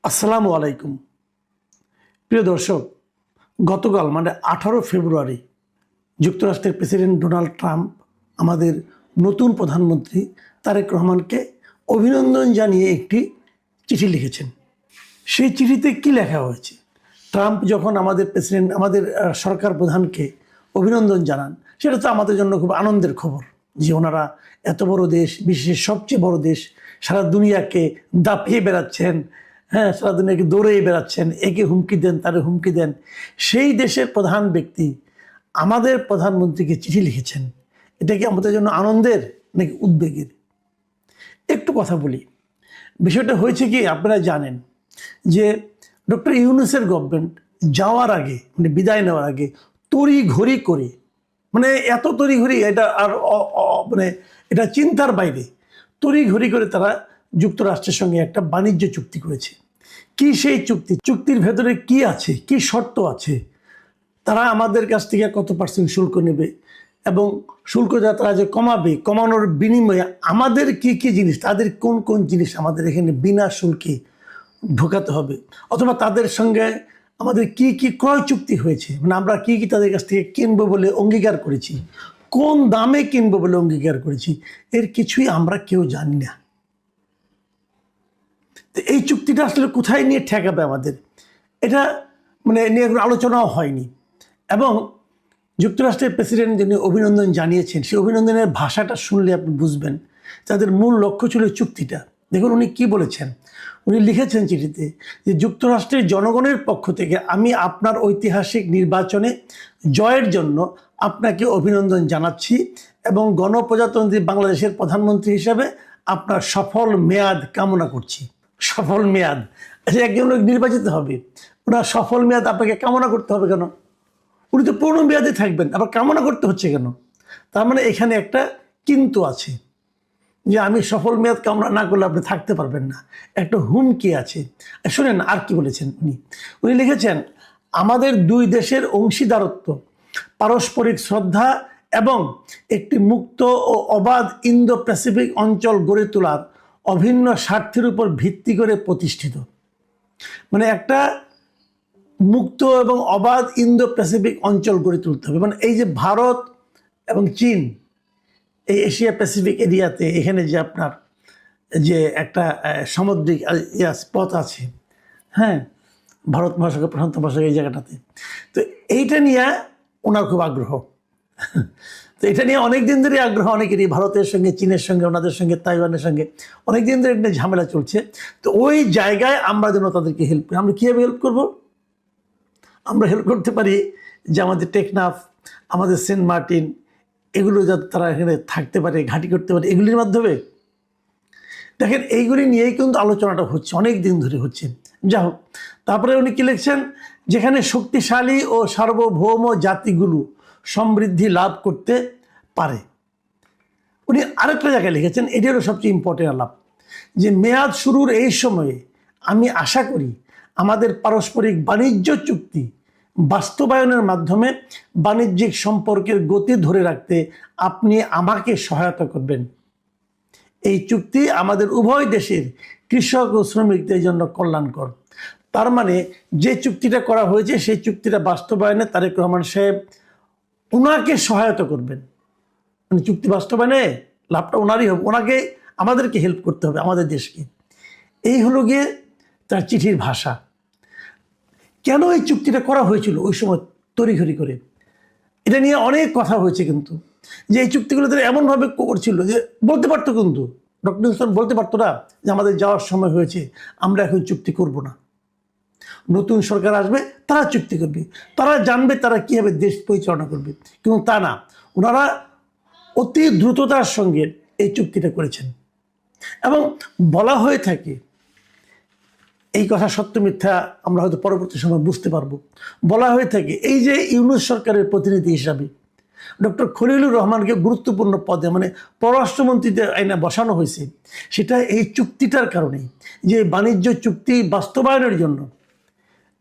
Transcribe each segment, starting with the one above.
আসসালামু আলাইকুম। প্রিয় দর্শক, গতকাল মানে 18 ফেব্রুয়ারি যুক্তরাষ্ট্রের প্রেসিডেন্ট ডোনাল্ড ট্রাম্প আমাদের নতুন প্রধানমন্ত্রী তারেক রহমানকে অভিনন্দন জানিয়ে একটি চিঠি লিখেছেন। সেই চিঠিতে কি লেখা হয়েছে? ট্রাম্প যখন আমাদের প্রেসিডেন্ট আমাদের সরকার প্রধানকে অভিনন্দন জানান, সেটা তো আমাদের জন্য খুব আনন্দের খবর যে ওনারা এত বড় দেশ, বিশ্বের সবচেয়ে বড় দেশ, সারা দুনিয়াকে দাপিয়ে বেড়াচ্ছেন। হ্যাঁ, সারা দুনিয়াকে দৌড়ে বেড়াচ্ছেন, একে হুমকি দেন তারে হুমকি দেন। সেই দেশের প্রধান ব্যক্তি আমাদের প্রধানমন্ত্রীকে চিঠি লিখেছেন। এটা কি আমাদের জন্য আনন্দের নাকি উদ্বেগের? একটু কথা বলি। বিষয়টা হয়েছে কি, আপনারা জানেন যে ডক্টর ইউনূসের গভর্নমেন্ট যাওয়ার আগে, মানে বিদায় নেওয়ার আগে তড়িঘড়ি করে, মানে এত তড়িঘড়ি, এটা আর মানে এটা চিন্তার বাইরে, তড়িঘড়ি করে তারা যুক্তরাষ্ট্রের সঙ্গে একটা বাণিজ্য চুক্তি করেছে। কি সেই চুক্তি? চুক্তির ভেতরে কি আছে, কি শর্ত আছে, তারা আমাদের কাছ থেকে কত পার্সেন্ট শুল্ক নেবে এবং শুল্ক যা তারা যে কমাবে, কমানোর বিনিময়ে আমাদের কি কি জিনিস, তাদের কোন কোন জিনিস আমাদের এখানে বিনা শুল্কে ঢোকাতে হবে, অথবা তাদের সঙ্গে আমাদের কি কি ক্রয় চুক্তি হয়েছে, মানে আমরা কি কি তাদের কাছ থেকে কিনবো বলে অঙ্গীকার করেছি, কোন দামে কিনবো বলে অঙ্গীকার করেছি, এর কিছুই আমরা কেউ জানি না। তো এই চুক্তিটা আসলে কোথায় নিয়ে ঠেকাবে আমাদের, এটা মানে নিয়ে কোনো আলোচনাও হয়নি। এবং যুক্তরাষ্ট্রের প্রেসিডেন্ট যিনি অভিনন্দন জানিয়েছেন, সেই অভিনন্দনের ভাষাটা শুনলে আপনি বুঝবেন তাদের মূল লক্ষ্য ছিল চুক্তিটা। দেখুন উনি কি বলেছেন। উনি লিখেছেন চিঠিতে যে যুক্তরাষ্ট্রের জনগণের পক্ষ থেকে আমি আপনার ঐতিহাসিক নির্বাচনে জয়ের জন্য আপনাকে অভিনন্দন জানাচ্ছি এবং গণপ্রজাতন্ত্রী বাংলাদেশের প্রধানমন্ত্রী হিসাবে আপনার সফল মেয়াদ কামনা করছি। সফল মেয়াদ, আচ্ছা, একজন লোক নির্বাচিত হবে, ওনার সফল মেয়াদ আপনাকে কামনা করতে হবে কেন? উনি তো পূর্ণ মেয়াদে থাকবেন, আবার কামনা করতে হচ্ছে কেন? তার মানে এখানে একটা কিন্তু আছে যে আমি সফল মেয়াদ কামনা না করলে আপনি থাকতে পারবেন না, একটা হুমকি আছে। শুনেন আর কি বলেছেন উনি। উনি লিখেছেন আমাদের দুই দেশের অংশীদারত্ব, পারস্পরিক শ্রদ্ধা এবং একটি মুক্ত ও অবাধ ইন্দো প্যাসিফিক অঞ্চল গড়ে তোলার অভিন্ন স্বার্থের উপর ভিত্তি করে প্রতিষ্ঠিত। মানে একটা মুক্ত এবং অবাধ ইন্দো প্যাসিফিক অঞ্চল গড়ে তুলতে হবে। মানে এই যে ভারত এবং চীন, এই এশিয়া প্যাসিফিক এরিয়াতে এখানে যে আপনার যে একটা সামুদ্রিক পথ আছে, হ্যাঁ, ভারত মহাসাগর প্রশান্ত মহাসাগর, এই জায়গাটাতে, তো এইটা নিয়ে ওনার খুব আগ্রহ। তো এটা নিয়ে অনেক দিন ধরে আগ্রহ অনেকেরই, ভারতের সঙ্গে, চীনের সঙ্গে, ওনাদের সঙ্গে, তাইওয়ানের সঙ্গে অনেক দিন ধরে একটা ঝামেলা চলছে। তো ওই জায়গায় আমরা যেন তাদেরকে হেল্প করি। আমরা কীভাবে হেল্প করবো? আমরা হেল্প করতে পারি যে আমাদের টেকনাফ, আমাদের সেন্ট মার্টিন, এগুলো যাতে তারা এখানে থাকতে পারে, ঘাঁটি করতে পারে, এগুলির মাধ্যমে। দেখেন এইগুলি নিয়েই কিন্তু আলোচনাটা হচ্ছে, অনেক দিন ধরে হচ্ছে। যা হোক, তারপরে উনি কি লিখছেন, যেখানে শক্তিশালী ও সার্বভৌম জাতিগুলো সমৃদ্ধি লাভ করতে পারে। উনি আরেকটা জায়গায় লিখেছেন, এটি হলো সবচেয়ে ইম্পর্টেন্ট আলাপ, যে মেয়াদ শুরুর এই সময়ে আমি আশা করি আমাদের পারস্পরিক বাণিজ্য চুক্তি বাস্তবায়নের মাধ্যমে বাণিজ্যিক সম্পর্কের গতি ধরে রাখতে আপনি আমাকে সহায়তা করবেন। এই চুক্তি আমাদের উভয় দেশের কৃষক ও শ্রমিকদের জন্য কল্যাণকর। তার মানে যে চুক্তিটা করা হয়েছে সেই চুক্তিটা বাস্তবায়নে তারেক রহমান সাহেব ওনাকে সহায়তা করবেন। মানে চুক্তি বাস্তবায়নে লাভটা ওনারই হবে, ওনাকে, আমাদেরকে হেল্প করতে হবে, আমাদের দেশকে। এই হলো গিয়ে তার চিঠির ভাষা। কেন এই চুক্তিটা করা হয়েছিল ওই সময় তড়িঘড়ি করে, এটা নিয়ে অনেক কথা হয়েছে। কিন্তু যে এই চুক্তিগুলো তারা এমনভাবে করছিল যে বলতে পারতো, কিন্তু ডক্টর ইউনূস বলতে পারতো না যে আমাদের যাওয়ার সময় হয়েছে, আমরা এখন চুক্তি করব না, নতুন সরকার আসবে তারা চুক্তি করবে, তারা জানবে তারা কীভাবে দেশ পরিচালনা করবে। কিন্তু তা না, ওনারা অতি দ্রুততার সঙ্গে এই চুক্তিটা করেছেন। এবং বলা হয়ে থাকে, এই কথা সত্য মিথ্যা আমরা হয়তো পরবর্তী সময় বুঝতে পারবো, বলা হয়ে থাকে এই যে ইউনূস সরকারের প্রতিনিধি হিসাবে ডক্টর খলিলুর রহমানকে গুরুত্বপূর্ণ পদে, মানে পররাষ্ট্রমন্ত্রীদের আইনে বসানো হয়েছে, সেটা এই চুক্তিটার কারণেই, যে বাণিজ্য চুক্তি বাস্তবায়নের জন্য,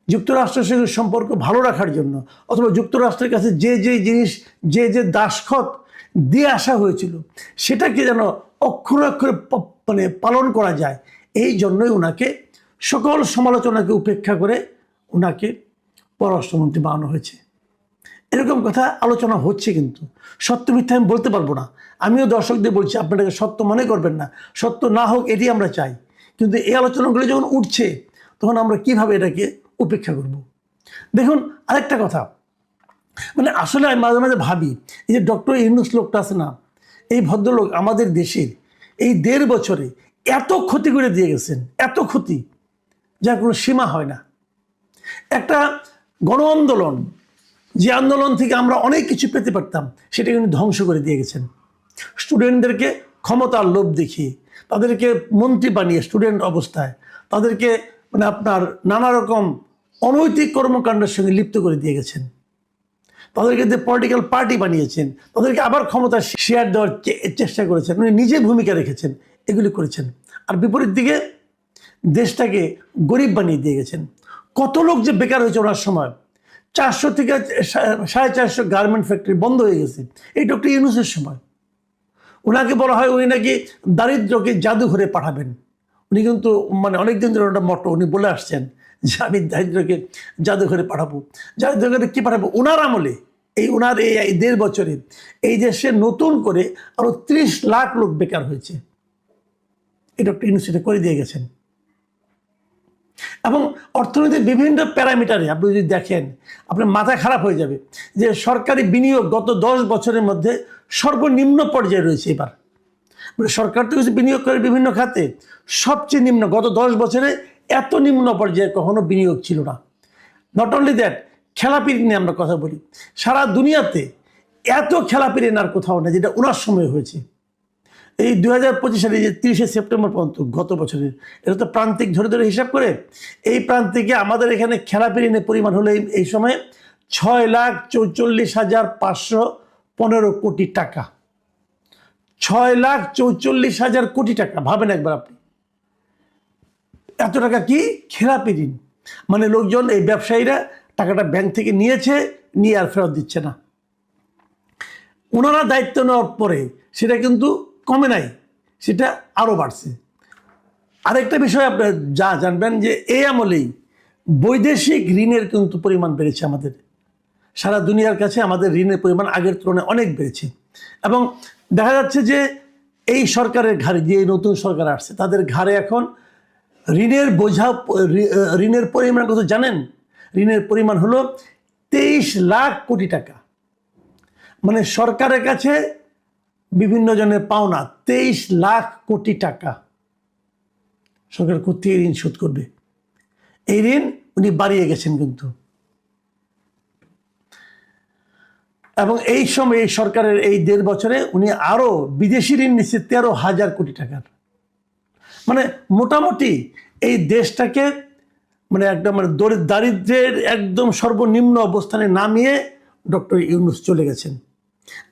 যুক্তরাষ্ট্রের সঙ্গে সম্পর্ক ভালো রাখার জন্য, অথবা যুক্তরাষ্ট্রের কাছে যে যে জিনিস, যে যে দাসখত দিয়ে আসা হয়েছিল, সেটাকে যেন অক্ষরে অক্ষরে মানে পালন করা যায়, এই জন্যই ওনাকে সকল সমালোচনাকে উপেক্ষা করে ওনাকে পররাষ্ট্রমন্ত্রী বানানো হয়েছে। এরকম কথা আলোচনা হচ্ছে, কিন্তু সত্য মিথ্যা আমি বলতে পারবো না। আমিও দর্শকদের বলছি, আপনাদেরকে সত্য মনে করবেন না, সত্য না হোক এটি আমরা চাই, কিন্তু এই আলোচনাগুলো যখন উঠছে তখন আমরা কিভাবে এটাকে উপেক্ষা করব। দেখুন, আরেকটা কথা, মানে আসলে আমি মাঝে মাঝে ভাবি, এই যে ডক্টর ইউনূস লোকটা আছে না, এই ভদ্রলোক আমাদের দেশের এই 1.5 বছরে এত ক্ষতি করে দিয়ে গেছেন, এত ক্ষতি যার কোনো সীমা হয় না। একটা গণ আন্দোলন, যে আন্দোলন থেকে আমরা অনেক কিছু পেতে পারতাম, সেটা কিন্তু ধ্বংস করে দিয়ে গেছেন। স্টুডেন্টদেরকে ক্ষমতার লোভ দেখিয়ে, তাদেরকে মন্ত্রী বানিয়ে স্টুডেন্ট অবস্থায় তাদেরকে মানে আপনার নানা রকম অনৈতিক কর্মকাণ্ডের সঙ্গে লিপ্ত করে দিয়ে গেছেন। তাদেরকে যে পলিটিক্যাল পার্টি বানিয়েছেন, তাদেরকে আবার ক্ষমতা শেয়ার দেওয়ার চেষ্টা করেছেন, উনি নিজে ভূমিকা রেখেছেন, এগুলি করেছেন। আর বিপরীত দিকে দেশটাকে গরিব বানিয়ে দিয়ে গেছেন। কত লোক যে বেকার হয়েছে ওনার সময়, 400 থেকে 450 গার্মেন্ট ফ্যাক্টরি বন্ধ হয়ে গেছে এই ডক্টর ইউনূসের সময়। ওনাকে বলা হয় উনি নাকি দারিদ্র্যকে জাদুঘরে পাঠাবেন। উনি কিন্তু মানে অনেকদিন ধরে ওটা মটো উনি বলে আসছেন যে আমি দারিদ্র্যকে জাদুঘরে পাঠাবো। জাদুঘরে কী পাঠাবো? ওনার আমলে, ওনার এই 1.5 বছরে এই দেশে নতুন করে আরও 30 লাখ লোক বেকার হয়েছে। এই ডক্টর ইউনূস এটা করে দিয়ে গেছেন। এবং অর্থনীতির বিভিন্ন প্যারামিটারে আপনি যদি দেখেন, আপনার মাথা খারাপ হয়ে যাবে যে সরকারি বিনিয়োগ গত 10 বছরের মধ্যে সর্বনিম্ন পর্যায়ে রয়েছে। এবার মানে সরকার তো কিছু বিনিয়োগ করে বিভিন্ন খাতে, সবচেয়ে নিম্ন, গত 10 বছরে এত নিম্ন পর্যায়ে কখনো বিনিয়োগ ছিল না। নট অনলি দ্যাট, খেলাপিরি নিয়ে আমরা কথা বলি, সারা দুনিয়াতে এত খেলাপিরি আর কোথাও না যেটা ওনার সময় হয়েছে। এই 2025 সালে যে 30শে সেপ্টেম্বর পর্যন্ত গত বছরের, এটা তো প্রান্তিক ধরে ধরে হিসাব করে, এই প্রান্তিকে আমাদের এখানে খেলাপি ঋণের পরিমাণ হলো এই সময়ে 6,44,515 কোটি টাকা। 6,44,000 কোটি টাকা, ভাবেন একবার আপনি, এত টাকা কি খেলাপি ঋণ। মানে লোকজন, এই ব্যবসায়ীরা টাকাটা ব্যাংক থেকে নিয়েছে, নিয়ে আর ফেরত দিচ্ছে না। ওনারা দায়িত্ব নেওয়ার পরে সেটা কিন্তু কমে নাই, সেটা আরও বাড়ছে। আরেকটা বিষয় আপনারা যা জানবেন যে এই আমলেই বৈদেশিক ঋণের কিন্তু পরিমাণ বেড়েছে। আমাদের সারা দুনিয়ার কাছে আমাদের ঋণের পরিমাণ আগের তুলনায় অনেক বেড়েছে। এবং দেখা যাচ্ছে যে এই সরকারের ঘাড়ে, যে নতুন সরকার আসছে, তাদের ঘাড়ে এখন ঋণের বোঝা, ঋণের পরিমাণ কত জানেন? ঋণের পরিমাণ হলো 23 লাখ কোটি টাকা। মানে সরকারের কাছে বিভিন্ন জনের পাওনা 23 লাখ কোটি টাকা। সরকার কোথেকে ঋণ শোধ করবে? এই ঋণ উনি বাড়িয়ে গেছেন কিন্তু। এবং এই সময় এই সরকারের এই 1.5 বছরে উনি আরো বিদেশি ঋণ নিচ্ছে 13,000 কোটি টাকার। মানে মোটামুটি এই দেশটাকে মানে একদম মানে দারিদ্র্যের একদম সর্বনিম্ন অবস্থানে নামিয়ে ডক্টর ইউনূস চলে গেছেন।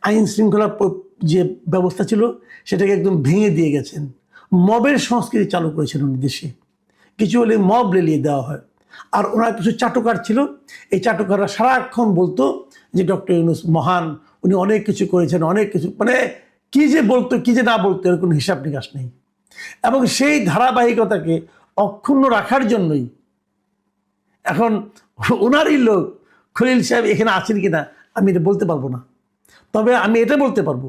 আইন শৃঙ্খলা যে ব্যবস্থা ছিল সেটাকে একদম ভেঙে দিয়ে গেছেন। মবের সংস্কৃতি চালু করেছেন উনি দেশে। কিছু হলে মব লেলিয়ে দেওয়া হয়। আর ওনার কিছু চাটুকার ছিল, এই চাটুকাররা সারাক্ষণ বলতো যে ডক্টর ইউনূস মহান, উনি অনেক কিছু করেছেন, অনেক কিছু, মানে কি যে বলতো কি যে না বলতো এর কোনো হিসাব নিকাশ নেই। এবং সেই ধারাবাহিকতাকে অক্ষুণ্ণ রাখার জন্যই এখন ওনারই লোক খলিল সাহেব এখানে আছেন কিনা আমি এটা বলতে পারবো না। তবে আমি এটা বলতে পারবো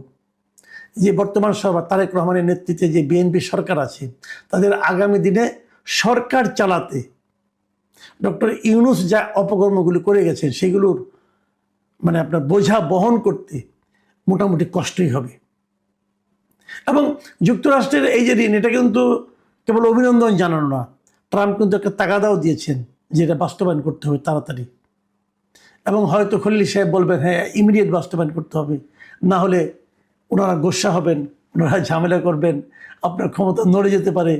যে বর্তমান সরকার তারেক রহমানের নেতৃত্বে যে বিএনপি সরকার আছে, তাদের আগামী দিনে সরকার চালাতে ডক্টর ইউনূস যা অপকর্মগুলি করে গেছেন সেগুলোর মানে আপনার বোঝা বহন করতে মোটামুটি কষ্টই হবে। এবং যুক্তরাষ্ট্রের এই যে ঋণ, এটা কিন্তু কেবল অভিনন্দন জানানো না, ট্রাম্প কিন্তু একটা তাগাদাও দিয়েছেন যে এটা বাস্তবায়ন করতে হবে তাড়াতাড়ি। এবং হয়তো খলিল সাহেব বলবেন হ্যাঁ ইমিডিয়েট বাস্তবায়ন করতে হবে, না হলে ওনারা গোস্বা হবেন, ওনারা ঝামেলা করবেন, আপনার ক্ষমতা নড়ে যেতে পারে,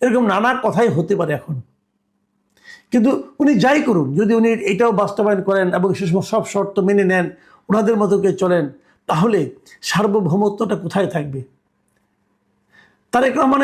এরকম নানা কথাই হতে পারে এখন। কিন্তু উনি যাই করুন, যদি উনি এটাও বাস্তবায়ন করেন এবং সে সব শর্ত মেনে নেন, ওনাদের মতো করে চলেন, তাহলে সার্বভৌমত্বটা কোথায় থাকবে? তারেক রহমান